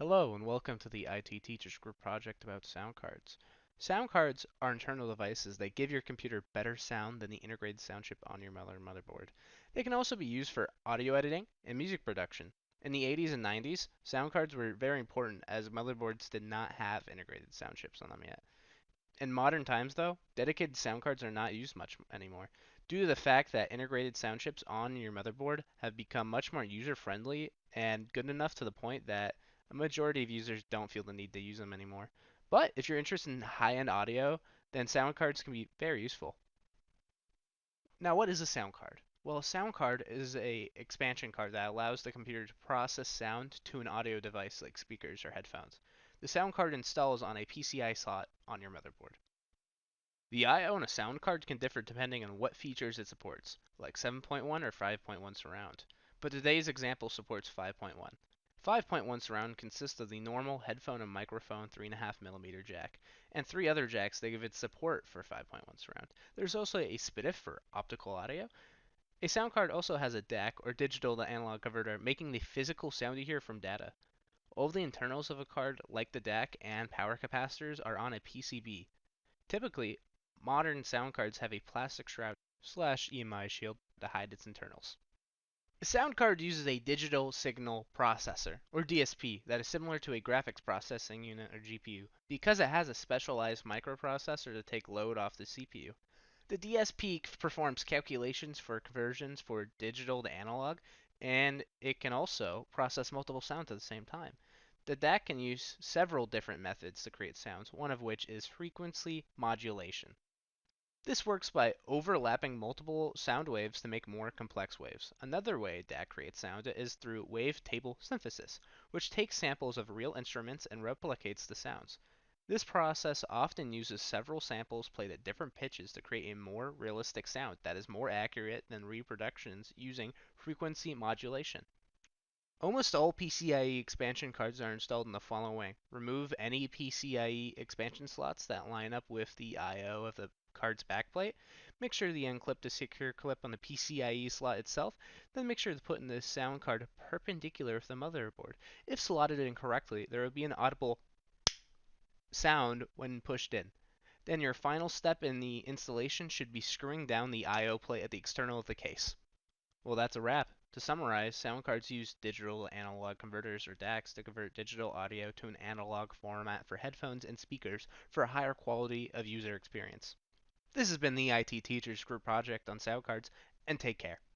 Hello and welcome to the IT Teachers Group project about sound cards. Sound cards are internal devices that give your computer better sound than the integrated sound chip on your motherboard. They can also be used for audio editing and music production. In the 80s and 90s, sound cards were very important as motherboards did not have integrated sound chips on them yet. In modern times, though, dedicated sound cards are not used much anymore, due to the fact that integrated sound chips on your motherboard have become much more user-friendly and good enough to the point that a majority of users don't feel the need to use them anymore. But if you're interested in high-end audio, then sound cards can be very useful. Now, what is a sound card? Well, a sound card is a expansion card that allows the computer to process sound to an audio device like speakers or headphones. The sound card installs on a PCI slot on your motherboard. The I/O on a sound card can differ depending on what features it supports, like 7.1 or 5.1 surround, but today's example supports 5.1. 5.1 surround consists of the normal headphone and microphone 3.5mm jack, and three other jacks that give it support for 5.1 surround. There's also a SPDIF for optical audio. A sound card also has a DAC, or digital to analog converter, making the physical sound you hear from data. All of the internals of a card, like the DAC and power capacitors, are on a PCB. Typically, modern sound cards have a plastic shroud slash EMI shield to hide its internals. A sound card uses a digital signal processor, or DSP, that is similar to a graphics processing unit or GPU, because it has a specialized microprocessor to take load off the CPU. The DSP performs calculations for conversions for digital to analog, and it can also process multiple sounds at the same time. The DAC can use several different methods to create sounds, one of which is frequency modulation. This works by overlapping multiple sound waves to make more complex waves. Another way DAC creates sound is through wavetable synthesis, which takes samples of real instruments and replicates the sounds. This process often uses several samples played at different pitches to create a more realistic sound that is more accurate than reproductions using frequency modulation. Almost all PCIe expansion cards are installed in the following way. Remove any PCIe expansion slots that line up with the I/O of the card's backplate. Make sure to unclip the secure clip on the PCIe slot itself. Then make sure to put in the sound card perpendicular with the motherboard. If slotted incorrectly, there will be an audible sound when pushed in. Then your final step in the installation should be screwing down the I/O plate at the external of the case. Well, that's a wrap. To summarize, sound cards use digital to analog converters or DACs to convert digital audio to an analog format for headphones and speakers for a higher quality of user experience. This has been the IT Teachers Group project on sound cards, and take care.